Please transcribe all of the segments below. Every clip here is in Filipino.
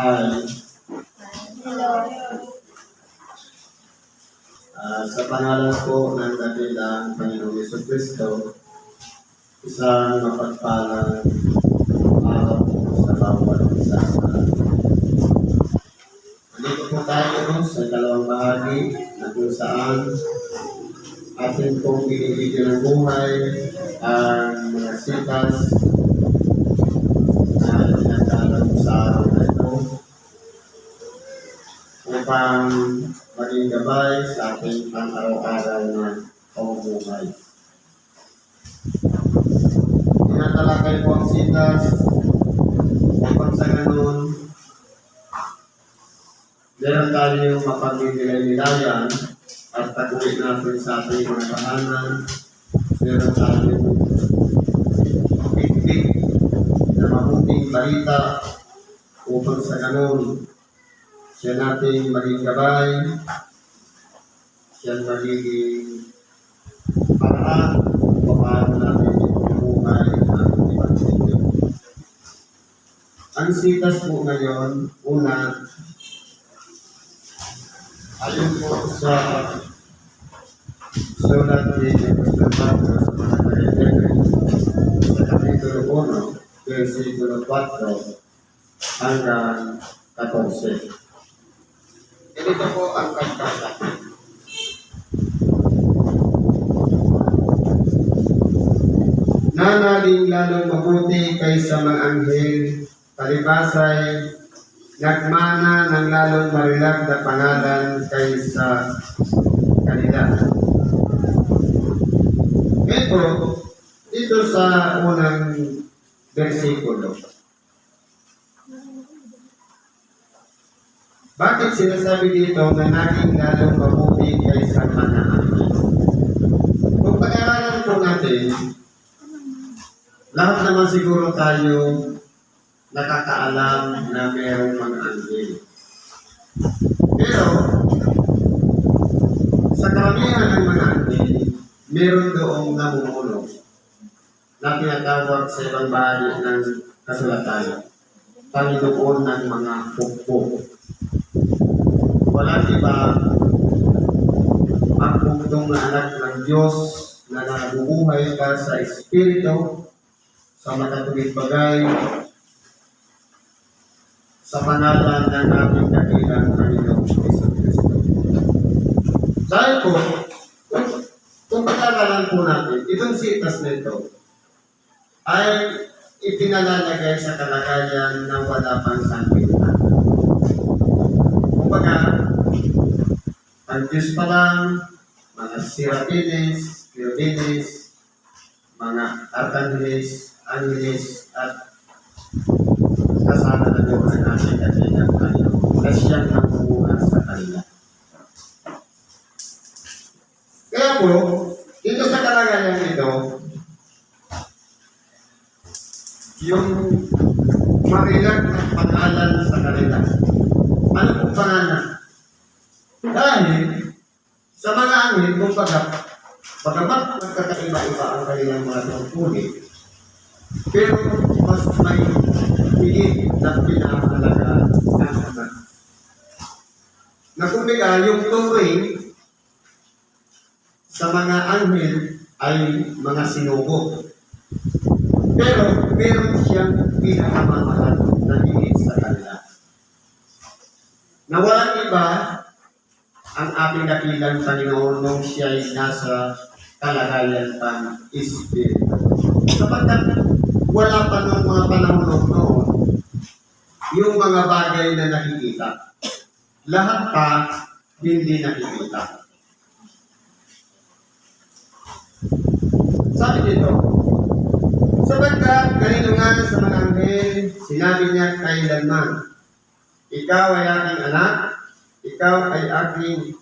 Hi. Hello. Sa pangalan po ng dakilang Panginoong Jesucristo, isang mapagpalang araw po sa bawat isa sa atin. Nandito po tayo sa ikalawang bahagi na kung saan atin pong binibigyan ng buhay ang mga sitas na tinatawag sa araw na ito upang maging gabay sa ating pang-araw-araw na pamumuhay. Tinatalakay po ang sitas upang sa ganun meron tayong mapagbibigay-bigayan at taguin natin sa ating mga tahanan. Meron tayong pigpig na mabuting balita upang sa ganun siya natin maging gabay, siya magiging paraan kung paano natin ibubuhay ang Ebanghelyo. Ang sitas po ngayon, una, ayon po sa sulat ni Apostol Pablo sa mga Korintiyanos sa Kapitulo 1, versikulo 4 hanggang 14. Ganito po ang kagbasa. Nanaling lalong mabuti kaysa mga anghel, palibasay, nagmana ng lalong marilag na pangalan kaysa kanila. Ito, dito sa unang versikulo. Bakit sinasabi dito na naging lalong mabuti kaysa mga anghel? Kung pag-aralan po natin, lahat naman siguro tayo nakakaalam na mayroong mga anghel. Pero, sa karamihan ng mga anghel, meron doong namumuno na tinatawag sa ibang bahagi ng kasulatan, Panginoon ng mga pukpok. Walang iba ang puktong na anak ng Diyos na nabubuhay ka sa Espiritu, sa makatuwid bagay, sa pangalan ng ating dakilang Panginoong Jesucristo. Dahil po, kung pag-aralan po natin, itong sitas nito ay ipinalalagay sa kalagayan na wala pang sanglibutan. Kumbaga, ang Diyos pa lang, mga serapines, querubines, mga arkangeles, angeles, at kasama na doon ang ating dakilang Panginoon na siyang namumuhay sa kanila. Kaya po, dito sa kalagayan ito, yung marilag ng pangalan sa kanila. Ano pong pangalan? Dahil sa mga anghel, kumbaga, bagamat magkakaiba-iba ang kanilang mga tungkulin, pero mas may higit na pinakalaga ang anak. Na kumbaga, yung turing sa mga anghel ay mga sinugo. Pero meron siyang pinakamamahal na higit sa kanila. Na walang iba ang ating dakilang Panginoon nung siya'y nasa kalagayan pang Espiritu. Sapagkat wala pa noong mga panahon noon yung mga bagay na nakikita. Lahat pa hindi nakikita. Sabi dito, sapagkat ganito nga sa mga anghel, sinabi niya kailanman, ikaw ay aking anak, ikaw ay aking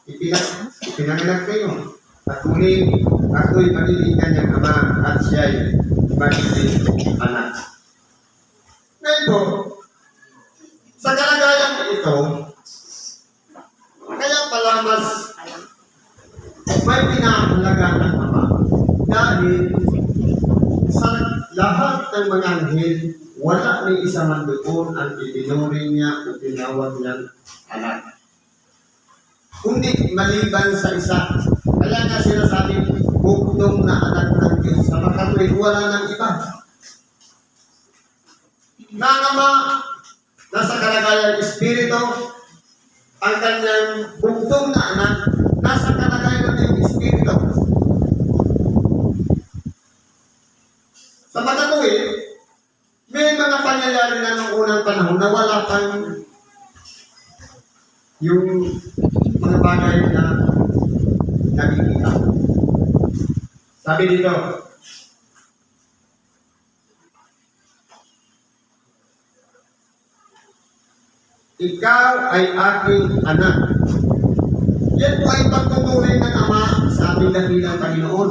ipinanganak kayo. At muli, ako'y magiging kanyang ama at siya'y magiging anak. Ngayon po, sa kalagayan ito, kaya pala mas may pinahalaga ng ama. Dahil sa lahat ng mga anghel, wala may isa man doon ang itinuring niya o tinawag niyang anak. Kundi maliban sa isa. Kaya nga sinasabi, bugtong na anak ng Diyos. Sa makatuwid, wala ng iba. Na Ama, nasa kalagayan espiritu, ang kanyang bugtong na anak, nasa kalagayan ng espiritu. Sa makatuwid, may mga pangyayari na noong unang panahon na wala pang yung mga bagay na nakikita. Sabi dito, ikaw ay aking anak. Yan po ay pagtutuloy ng Ama sa ating dakilang Panginoon.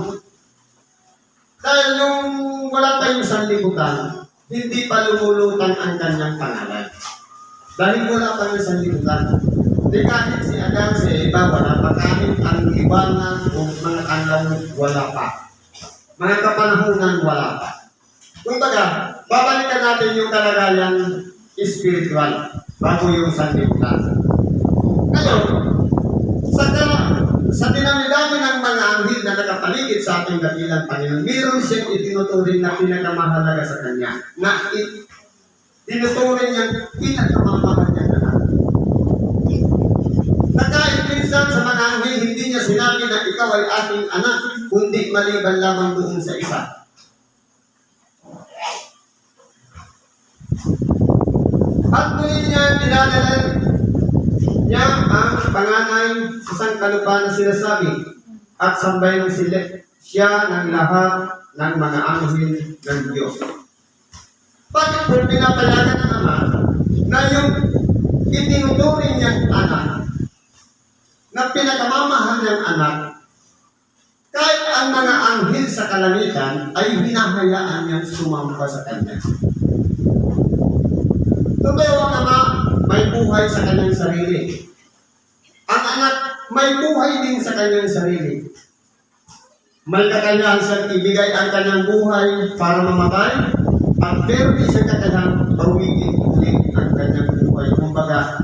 Dahil nung wala tayong sanlibutan, hindi pa lumulutan ang kanyang pangalan. Dahil wala pa yung sanlibutan. Di kahit si Adan, si Eva, wala pa. Kahit ang liwanag o mga anlaw, wala pa. Mga kapanahunan, wala pa. Kung baga, babalikan natin yung kalagayan spiritual bago yung sanlibutan. Ngayon, sa dinami-dami ng mga anghel na nakapaligid sa ating dakilang Panginoon, mayroon siyang itinuturing na pinakamahalaga sa Kanya, na tinuturing niyang pinakamamahal niya na natin. Na kahit minsan sa mga anghel, hindi niya sinabi na ikaw ay ating anak, kundi maliban lamang doon sa isa. At muli niya dinadala niya ang panganay sa sangkalupa na sinasabi at sambayan siya ng lahat ng mga anghel ng Diyos. Bakit po pinapayagan ng Ama na yung itinuturing niyang anak, na pinakamamahal niyang anak, kahit ang mga anghel sa kalangitan ay hinahayaan niyang sumamba sa kanya. Totoo ang Ama, may buhay sa kanyang sarili. Ang anak, may buhay din sa kanyang sarili. May kakayahan siyang ibigay ang kanyang buhay para mamatay, at pero di siya kakayahan bawiin ulit ang kanyang buhay. Kumbaga,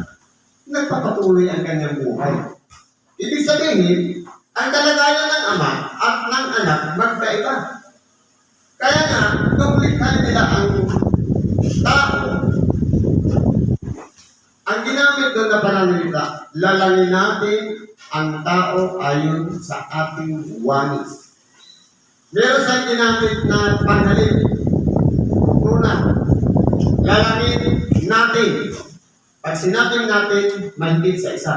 nagpapatuloy ang kanyang buhay. Ibig sabihin, ang kalagayan ng Ama at ng anak magkaiba. Kaya nga, nung likha nila ang tao, ang ginamit doon na pananalita, lalangin natin ang tao ayon sa ating wanis. Meron siyang ginamit na panhalip. Una, lalangin natin. Pag sinabing natin, mahigit sa isa.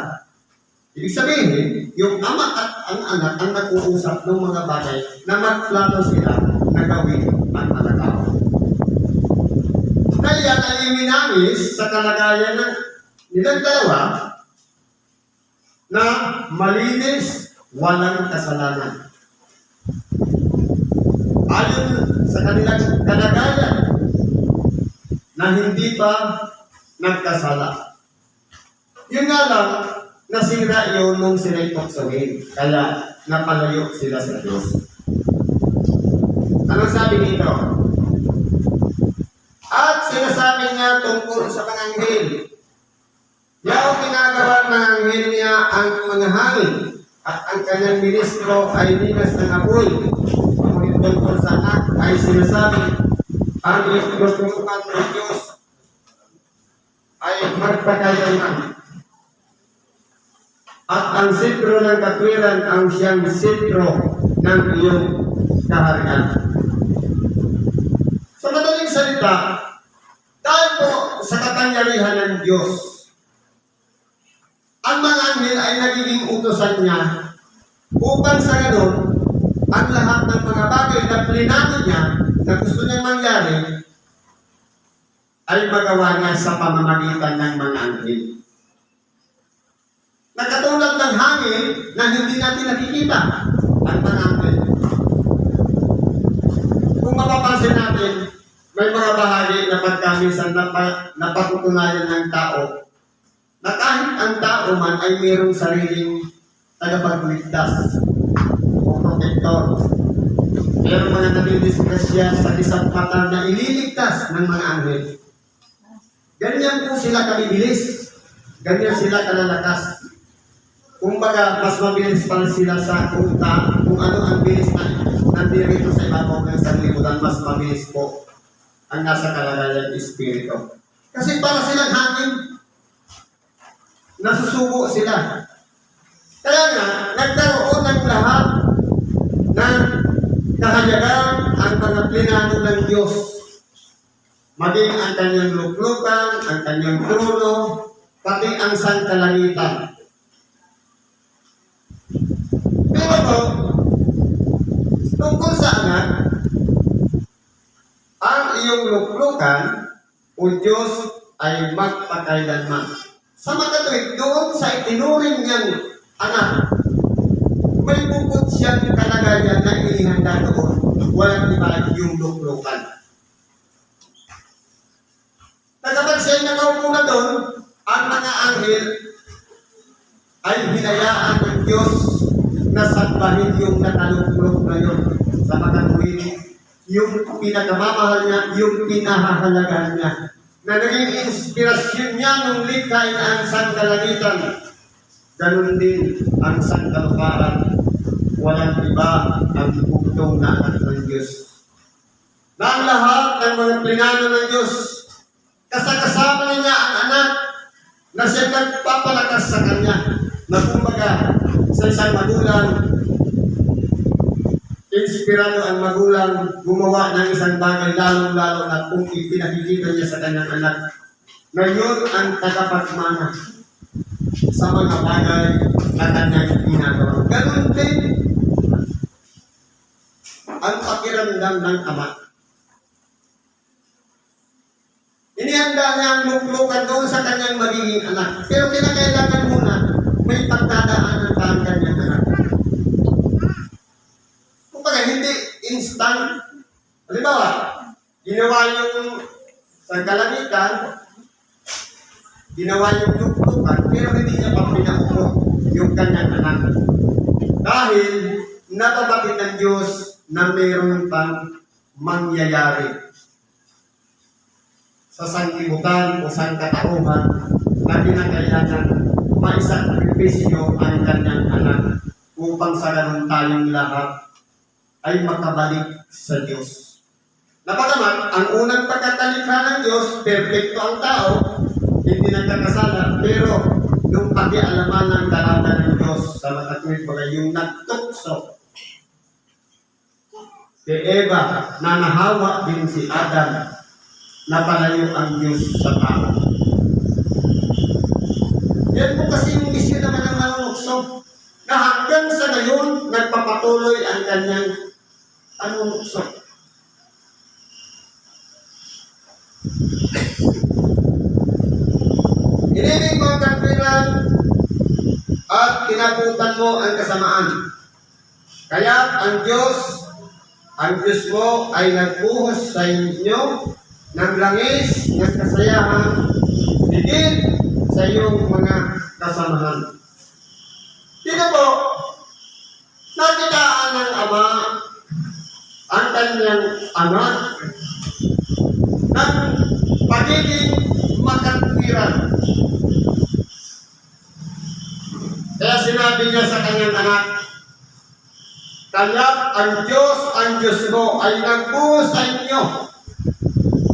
Ibig sabihin, yung Ama at ang anak ang nag-uusap ng mga bagay na magplano sila na gawin ang mga tao. Kaya tayo minamis sa kalagayan ng nilang dalawa na malinis, walang kasalanan. Ayon sa kanilang kalagayan na hindi pa nagkasala. Yun nga lang, nasira yun nung sila'y tuksohin. Kaya napalayo sila sa Diyos. Anong sabi nito? At sinasabi niya tungkol sa pananghel. Yaong ginagawa ng anghel niya ang mga hangin at ang kanyang ministro ay linas ng apoy. Ngunit tungkol sa anak ay sinasabi, ang inutukan ng Diyos ay magpakailanman. At ang sitro ng katwiran ang siyang sitro ng iyong kaharian. Sa madaling salita, dahil po sa kapangyarihan ng Diyos, ang mga anghel ay nagiging utusan niya upang sa ganon, ang lahat ng mga bagay na plinano niya na gusto niyang mangyari ay magawa niya sa pamamagitan ng mga anghel. Nakatulad ng hangin na hindi natin nakikita ang mga anghel. Kung mapapansin natin, may mga bahagi na pagkamisan na patutunayan ng tao na kahit ang tao man ay mayroong sariling tagapagligtas o protector. Merong mga nadidisgrasya sa isang mata na ililigtas ng mga anghel. Ganyan po sila kabibilis. Ganyan sila kalalakas. Kumbaga, mas mabilis pa sila sa kung ano ang bilis na nandirito sa ibabaw ng sanlibutan, mas mabilis po ang nasa kalagayan ng Espiritu. Kasi para silang hangin, nasusubo sila. Kaya nga, nagkaroon ng lahat ng kahayagan ang mga plinano ng Diyos. Maging ang kanyang luklukan, ang kanyang trono, pati ang sangkalangitan. Pero po, tungkol sa anak, ang iyong luklukan o Diyos ay magpakailanman. Sa makatuwid, doon sa itinuring niyang anak, may bukod siyang kalagayan na inihanda doon. Walang iba yung luklukan. Na kapag siya'y nakaupo na doon, ang mga anghel ay hinayaan ng Diyos na sambahin yung nakaluklok na yun. Sa makatuwid, yung pinakamamahal niya, yung pinahahalagahan niya, na naging inspirasyon niya nung likhain ang sangkalangitan. Ganun din ang sangkaluparan. Walang iba ang bugtong na anak ng Diyos. Na ang lahat ng mga plinano ng Diyos, kasama niya ang anak na siya nagpapalakas sa kanya. Na kumbaga, sa isang magulang, inspirado ang magulang gumawa ng isang bagay lalong-lalo na kung ipinakikita niya sa kanyang anak na yun ang tagapagmana sa mga bagay na kanyang ginagawa. Ganun din ang pakiramdam ng ama. Inihanda niya ang luklukan doon sa kanyang magiging anak. Pero kinakailangan muna may pagdadaanan pa ang kanyang anak. Kumbaga, hindi instant. Halimbawa, ginawa yung sa kalangitan, ginawa yung luklukan, pero hindi niya pa pinaupo yung kanyang anak. Dahil natabapit ng Diyos na mayroon pang mangyayari sa sanglibutan o sangkatauhan na kinakailangan maisakripisyo ang kanyang anak upang sa ganun tayong lahat ay makabalik sa Diyos. Napagamat, ang unang pagkatalikha ng Diyos, perfecto ang tao, hindi nagkakasala, pero nung pakialaman ng dalaga ng Diyos sa makatuwid bagay yung nagtukso kay Eva na nahawa din si Adam, napalayo ang Diyos sa tao. Yan po kasi yung isyo naman ng nanunukso na hanggang sa ngayon nagpapatuloy ang kanyang nanunukso. Inibig mo ang katwiran at kinabutan mo ang kasamaan. Kaya ang Diyos mo ay nagbuhos sa inyo ng langis ng kasayahan higit sa iyong mga kasamahan. Dito po, nakitaan ng Ama ang kanyang anak ng pagiging makatwiran. Kaya sinabi niya sa kanyang anak, kaya ang Diyos mo ay nagbuhos sa inyo.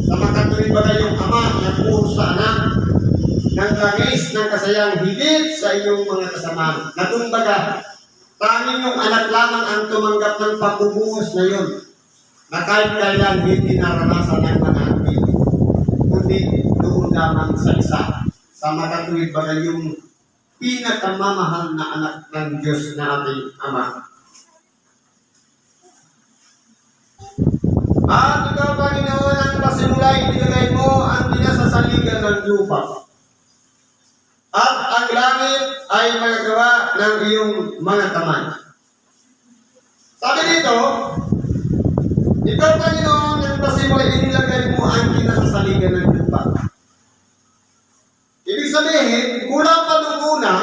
Sa makatuwid bagay yung Ama, nagbuhos sa anak ng langis ng kasayang higit sa iyong mga kasamahan. Na kumbaga, tanging yung anak lamang ang tumanggap ng pagbubuhos na yun, na kahit kailan hindi naranasan ng mga anak, kundi doon lamang sa isa. Sa makatuwid bagay yung pinakamamahal na anak ng Diyos na ating Ama. At ikaw, Panginoon, ang pasimulay, nilagay mo ang pinasasaligan ng lupa. At ang langit ay magagawa ng iyong mga kamay. Sabi dito, ikaw, Panginoon, ang pasimulay, inilagay mo ang pinasasaligan ng lupa. Ibig sabihin, kulang pa nung una,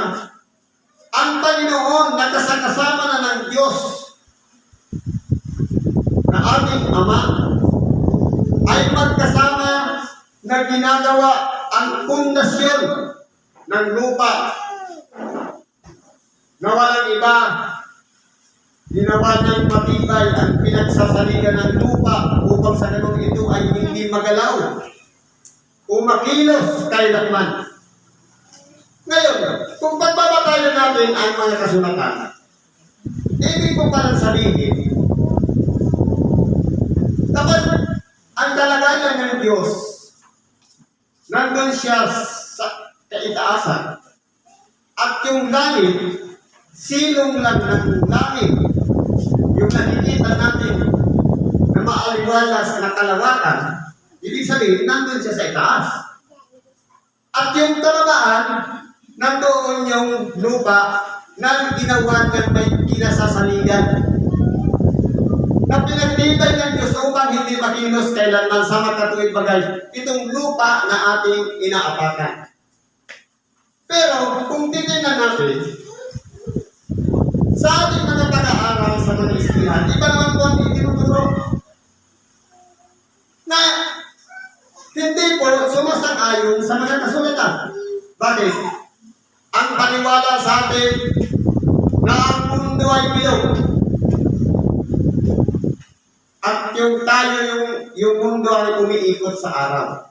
ang Panginoon nakasakasama na ng Diyos Ama ay magkasama na ginagawa ang pundasyon ng lupa na walang iba. Ginawa niyang matibay ang pinagsasaligan ng lupa upang sa ganung ito ay hindi magalaw o makilos kailanman. Ngayon, kung pagbabatayan natin ang mga kasulatan, ibig ko parang sabihin, kapag ang kalagayan ng Diyos, nandun siya sa kaitaasan, at yung langit, silong lang ng langit, yung nakikita natin na maaliwalas na kalawakan, ibig sabihin, nandun siya sa itaas. At yung karabaan, nandoon yung lupa na ginawa niya may kinasasaligan. Na pinagtibay ng Diyos upang hindi makilos kailanman sa makatuwid bagay itong lupa na ating inaapakan. Pero kung titignan natin, sa ating mga pag-aaral sa mga istihan, iba naman po ang itinuturo na hindi po sumasang-ayon sa mga kasulatan. Bakit? Ang paniwala sa atin na ang mundo ay bilog. At yung tayo, yung mundo ay umiikot sa araw.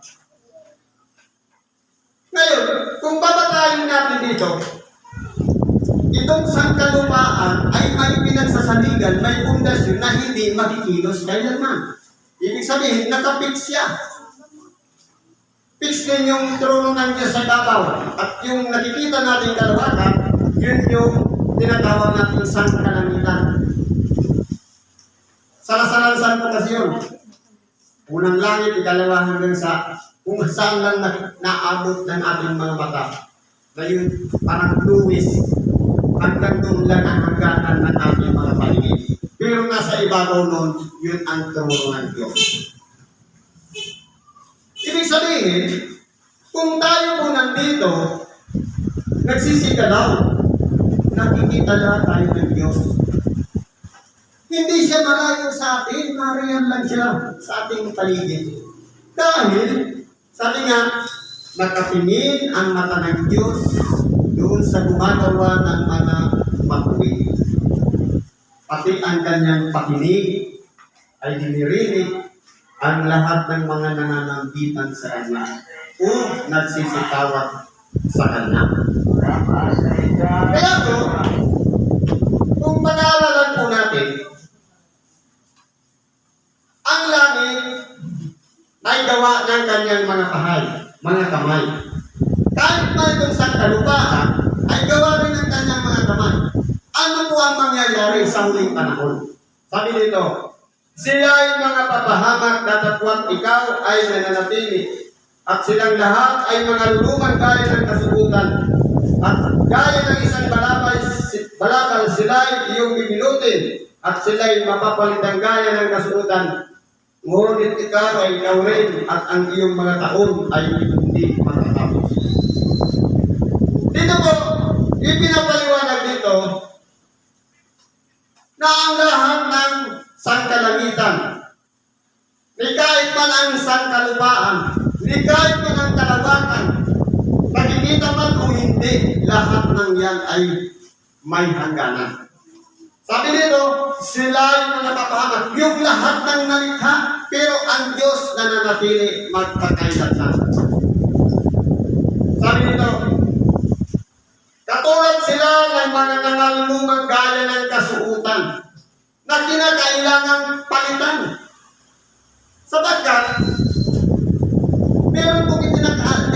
Ngayon, kung babatayin natin dito, itong sangkalupaan ay may pinagsasaligan, may pundasyon na hindi makikilos kailanman. Ibig sabihin, nakapix siya. Fix din yung trono ng Diyos sa babaw. At yung nakikita natin kalawakan, yun yung tinatawag natin sangkalangitan. Salasalansan po kasi yun. Unang langit, ikalawa hanggang sa kung saan lang naabot ng ating mga mata. Na yun, parang luwis. Hanggang doon lang ang hangganan ng ating mga paligid. Pero nasa ibabaw nun, yun ang trono ng Diyos. Ibig sabihin, kung tayo po nandito, nagsisigalaw, nakikita lahat tayo ng Diyos. Hindi siya malayo sa atin, nariyan lang siya sa ating paligid. Dahil, sabi nga, nakatingin ang mata ng Diyos doon sa gumagawa ng mga matuwid. Pati ang kanyang pakinig ay dinirinig ang lahat ng mga nananambitan sa Kanya o nagsisitawag sa Kanya. Kaya po, kung pag-aaralan po natin, ang langit ay gawa ng kanyang mga pahay, mga kamay. Kahit na itong sangkalupaan ay gawa rin ng kanyang mga kamay. Ano po ang mangyayari sa huling panahon? Sabi dito, sila ay mga papahamak datapwat ikaw ay nananatili. At silang lahat ay mga lumang gaya ng kasubukan. At gaya ng isang balakal sila ay iyong bibilutin. At sila ay mapapalitang gaya ng kasubukan. Ngunit ikaw ay ikaw rin at ang iyong mga taon ay hindi matatapos. Dito po, ipinapaliwanag dito na ang lahat ng sangkalangitan, ni kahit man ang sangkalupaan, ni kahit man ang kalawakan, nakikita man o hindi, lahat ng yan ay may hangganan. Sabi dito, sila ay mga papahamak, yung lahat ng nalikha, pero ang Diyos na nanatili magpakailanman. Sabi dito, katulad sila ng mga nangalumang gaya ng kasuutan na kinakailangang palitan. Sapagkat, meron pong tinagdaan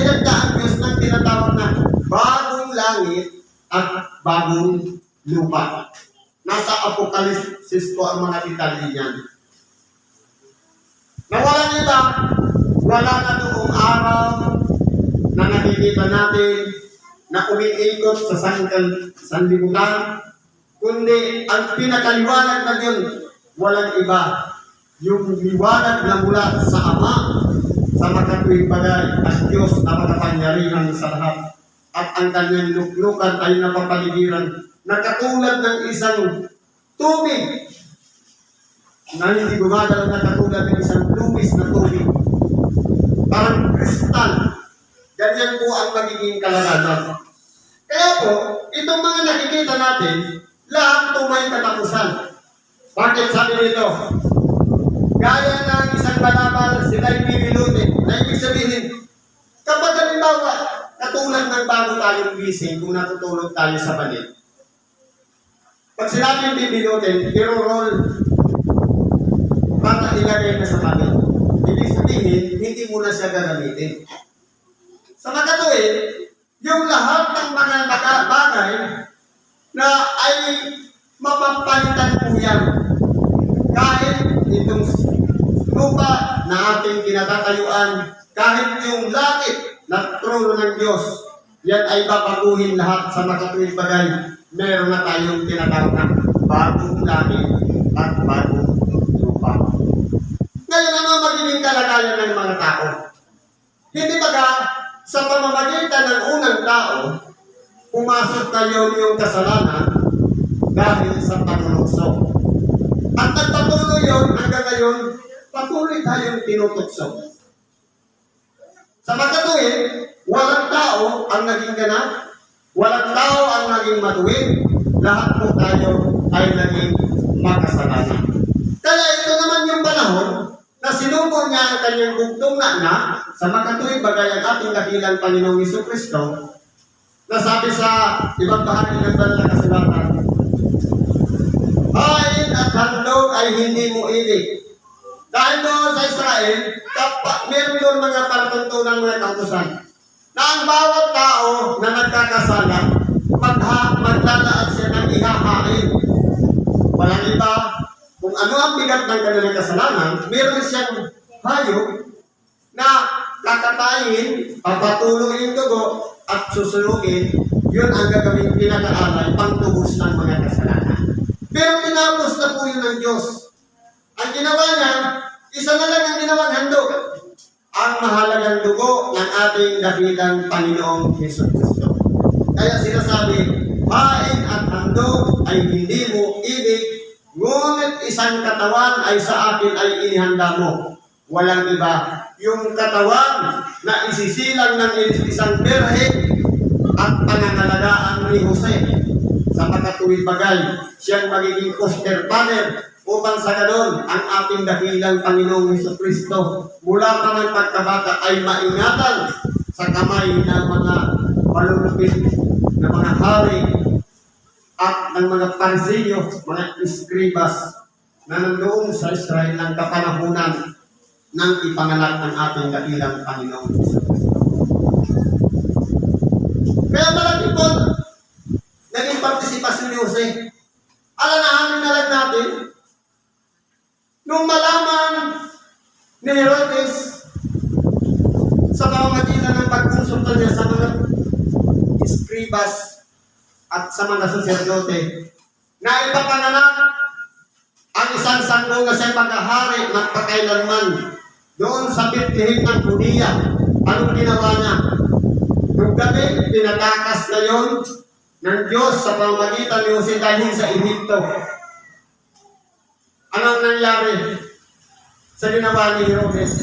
Diyos ng tinatawag na bagong langit at bagong lupa. Nasa Apokalipsis po ang mga detalye niyan. Na walang iba, wala na noong araw na nakikita natin na umiikot sa sanlibutan, kundi ang pinakaliwanag na yun, walang iba, yung liwanag na mula sa Ama, sa makatuwid bagay, at Diyos na makapangyarihan sa lahat. At ang kanyang luklukan ay napapaligiran na katulad ng isang tubig na hindi gumagalaw na katulad ng isang lumis na tubig. Parang kristal. Ganyan po ang magiging kalagayan. Kaya po, itong mga nakikita natin, lahat ito may katapusan. Bakit sabi nito? Gaya ng isang balabal, sila'y bibilutin. Na ibig sabihin, kapag halimbawa, katulad ng bago tayong gising, kung natutulog tayo sa balit, pag sinabing bibilutin, i-roll para ilagay na sa balit. Ibig sabihin, hindi mo na siya gagamitin. Sa magkatuwid, yung lahat ng mga bagay na ay mapapalitan po yan. Kahit itong lupa na ating kinatatayuan, kahit yung langit na trono ng Diyos, yan ay babaguhin lahat sa makatuwid bagay. Meron na tayong tinatawag na bagong langit at bagong lupa. Ngayon, ano magiging kalagayan ng mga tao? Hindi ba sa pamamagitan ng unang tao, pumasok na yung kasalanan dahil sa panunukso. At nagpatuloy yun hanggang ngayon, patuloy tayong tinutukso. Sa magkatuwid, walang tao ang naging ganap, walang tao ang naging matuwid, lahat po tayo ay naging makasalanan. Kaya ito naman yung panahon na sinubo niya ang kanyang bugtong na sa makatuwid bagay ang ating dakilang Panginoong Jesucristo, na sabi sa ibang bahagi ng banal na kasulatan, hain at handog ay hindi mo ibig. Dahil doon sa Israel, meron doon mga palatuntunan mga kautusan na ang bawat tao na nagkakasala, maglalaan siya ng ihahain. Walang iba, kung ano ang bigat ng kanilang kasalanan, meron siyang hayop na kakatayin, papatuloy yung dugo, at susunugin, yun ang gagawin pinag-aalay, pangtubos ng mga kasalanan. Pero tinapos na po yun ng Diyos. Ang ginawa niya, isa na lang ang ginawang handog, ang mahalagang dugo ng ating dakilang Panginoong Jesucristo. Kaya sinasabi, hain at handog ay hindi mo ibig, ngunit isang katawan ay sa akin ay inihanda mo. Walang iba. Yung katawan na isisilang ng isang birhen at pangangalagaan ni Jose sa makatuwid bagay, siyang magiging foster father upang sa ganon ang ating dakilang Panginoong Jesucristo mula pa ng pagkabata ay maingatan sa kamay ng mga malulupit na mga hari at ng mga Pariseo, mga eskribas na nandoon sa Israel ng kapanahunan ng ipanganak ng ating dakilang Panginoong Jesucristo. Kaya malaki po naging partisipasyon ni Jose. Alalahanin na lang natin, nung malaman ni Herodes sa pamamagitan ng pagkonsulta niya sa mga eskribas at sa mga saserdote na ipapanganak ang isang sanggol na siyang maghahari magpakailanman doon sa Bethlehem ng Judea. Anong ginawa niya? Nung gabi, pinatakas na yun ng Diyos sa pamamagitan ni Jose dahil sa Egypto. Anong nangyari sa ginawa ni Herodes?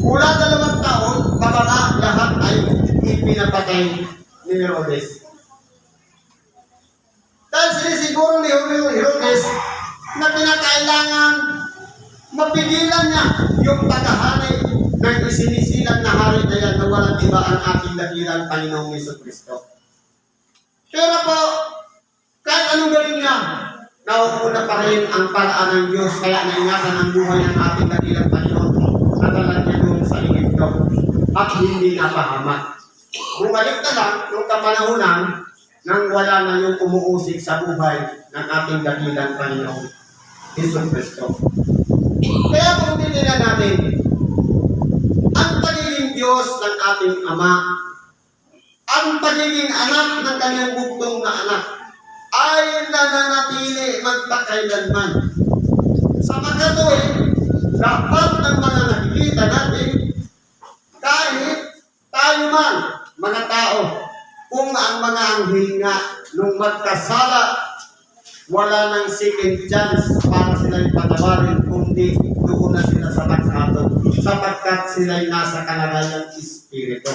Mula 2 taon, bababa, lahat ay ipinapatay ni Herodes. Dahil sinisiguro ni Herodes na pinakailangan mapigilan niya yung paghahari ng isinisilang na hari na yan na walang iba ang ating dakilang Panginoong Jesucristo. Pero po, kahit anong gawin niya, nauuna pa rin ang paraan ng Diyos, kaya naingatan ang buhay ng ating dakilang Panginoon. Natalan niya doon sa Egypto at hindi napahamak. Bumalik na lang nung kapanahunan nang wala na yung umuusig sa buhay ng ating dakilang Panginoong Jesucristo. Kaya kung tinilan natin, ang pagiging Diyos ng ating Ama, ang pagiging anak ng kanyang bugtong na anak, ay nananatili magpakailanman. Sa magkatuwid, dapat ng mga nakikita natin, kahit tayo man, mga tao, kung ang mga anghel nga, nung magkasala, wala nang second chance para sila'y patawarin o kundi doon na sila sa pagkatong sapagkat sila'y nasa kalagayang espiritu.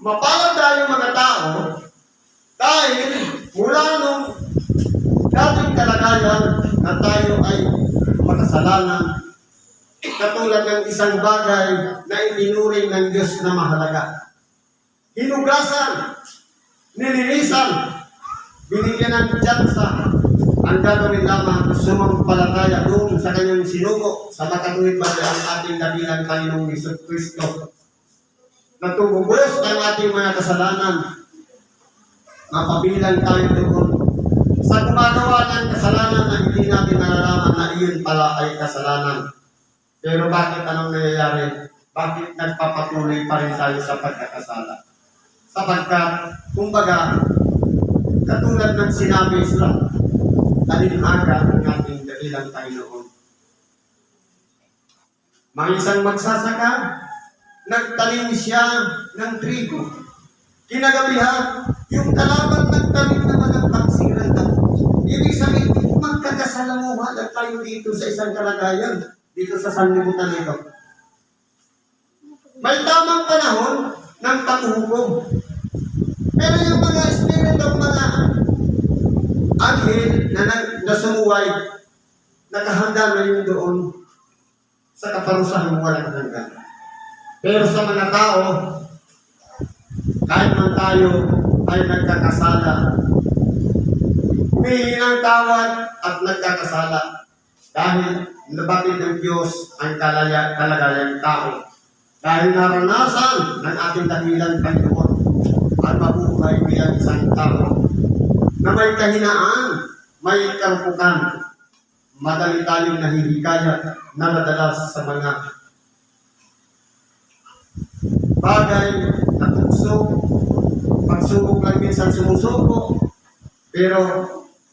Mapalad tayo mga tao dahil mula nung dating kalagayan na tayo ay makasalanan, katulad ng isang bagay na itinuring ng Diyos na mahalaga. Hinugasan, nilinisan, binigyan ng tsansa, ang gagawin lamang sumampalataya doon sa kanyang sinugo sa makatuwid ba ang ating dakilang Panginoong Jesucristo na tumubos ang ating mga kasalanan, mapabilang tayo doon sa gumagawa ng kasalanan na hindi natin nalalaman na iyon pala ay kasalanan. Pero bakit anong nangyayari? Bakit nagpapatuloy pa rin tayo sa pagkakasala? Sapagkat, kumbaga, katulad ng sinabi sa talinhaga ng ating dakilang Panginoon. Mga isang magsasaka, nagtanim siya ng trigo. Kinagabihan, yung kalaban nagtanim naman ng pagsirang damo. Ibig sabihin, magkakasalamuhan lang tayo dito sa isang kalagayan, dito sa sanlibutan nito. May tamang panahon ng paghukom. Pero yung mga spirit ng mga anghel na sumuway, nakahanda na yun doon sa kaparusahan walang hanggan. Pero sa mga tao, kahit man tayo ay nagkakasala, humihingi ng tawad at nagkakasala dahil nabatid ng Diyos ang kalagayang tao. Dahil naranasan ng ating dakilang Panginoon at mabuhay bilang isang tao na may kahinaan, may karpukan, madali tayong nahihikayat na madalas sa mga bagay na tukso, pagsubok lang minsan sumusuko, pero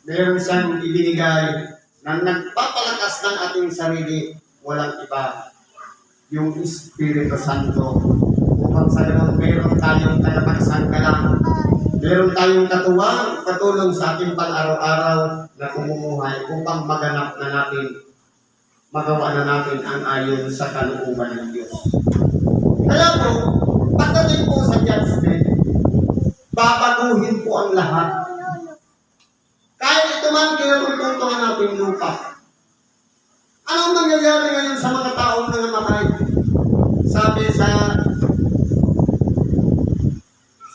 meron siyang ibinigay na nagpapalakas ng ating sarili, walang iba, yung Espiritu Santo. Upang sa ganun, meron tayong kalapagsangalan, meron tayong katulong sa ating pang-araw-araw na kumumuhay upang maganap na natin, magawa na natin ang ayon sa kalooban ng Diyos. Kaya po, pagdating po sa judgment, babaguhin po ang lahat. Kahit ito man kinatututungan natin lupa. Anong nangyayari ngayon sa mga taong nangamatay? Sabi sa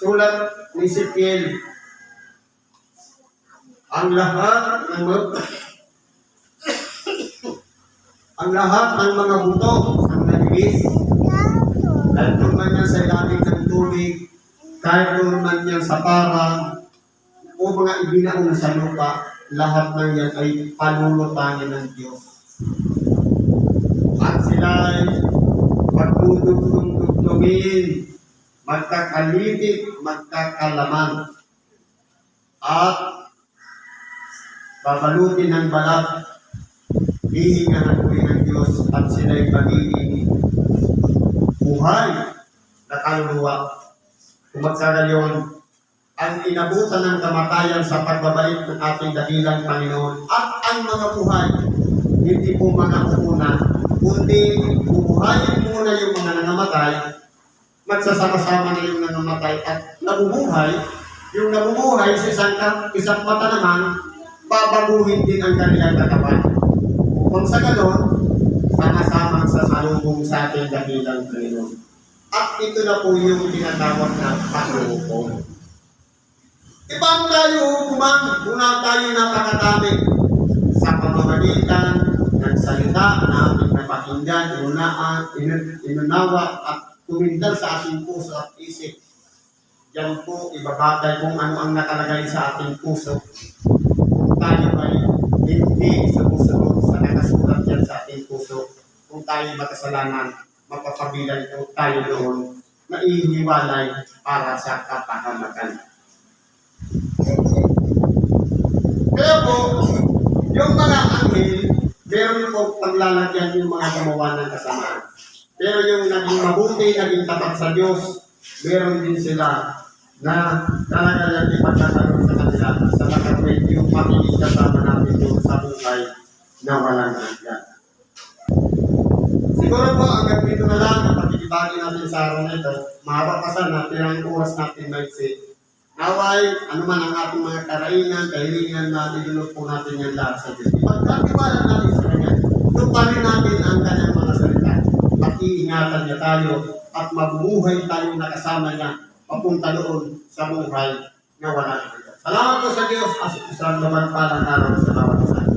sulat ni Ezekiel, ang lahat ng mga buto ang nagigis, kahit doon man yan sa ilalim ng tubig, kahit doon man yan sa parang, o mga ibinaon sa lupa, lahat ng yan ay panunutangin ng Diyos. At sila ay magdudugtong-dugtungin, magkakalitik, magkakalaman, at babalutin ng balat, hihingahan ko ng Diyos, at sila'y magiging buhay na kaluluwa. Kung magsagayon, ang inabutan ng kamatayan sa pagbabalik ng ating dakilang Panginoon at ang mga buhay, hindi po mga una, kundi bubuhayin muna yung mga nangamatay, magsasama-sama na yung nangamatay at nabubuhay. Yung nabubuhay sa isang mata naman, babaguhin din ang kanilang katawan. Kung sa ganon, sama-sama sa salubong sa ating dakilang Panginoon. At ito na po yung tinatawag na paghukom. Ibang tayo hukuman, una tayo napakadami sa pamamagitan ng salita na ating napakinggan, inunawa at tumindal sa ating puso at isip. Diyan po ibabagay kung ano ang nakalagay sa ating puso. Kung tayo ay hindi sumusunod sa nakasulat yan sa ating puso, kung tayo makasalanan, mapapabilan po tayo doon na ihiwalay para sa kapahamakan. Kaya po, yung mga anghel, meron po paglalagyan yung mga gumawa ng kasamaan. Pero yung naging mabuti, naging tapat sa Diyos, meron din sila na talagang ipagkakaroon sa kanila sa makatwid yung makikita natin doon sa buhay na walang hanggan. Siguro po, hanggang dito na lang ang pagkikibagi natin sa araw na ito. Mahaba pa sana, pero ang oras natin maiksi. Naway, ano man ang ating mga karaingan, kahilingan natin, dinulog po natin yan lahat sa Diyos. Ipagkatiwala natin sa Kanya. Tuparin natin ang Kanyang mga salita. At iingatan niya tayo at mabubuhay tayong nakasama niya papunta doon sa buhay na wala. Salamat po sa Diyos at isang naman palang araw sa bawat isa.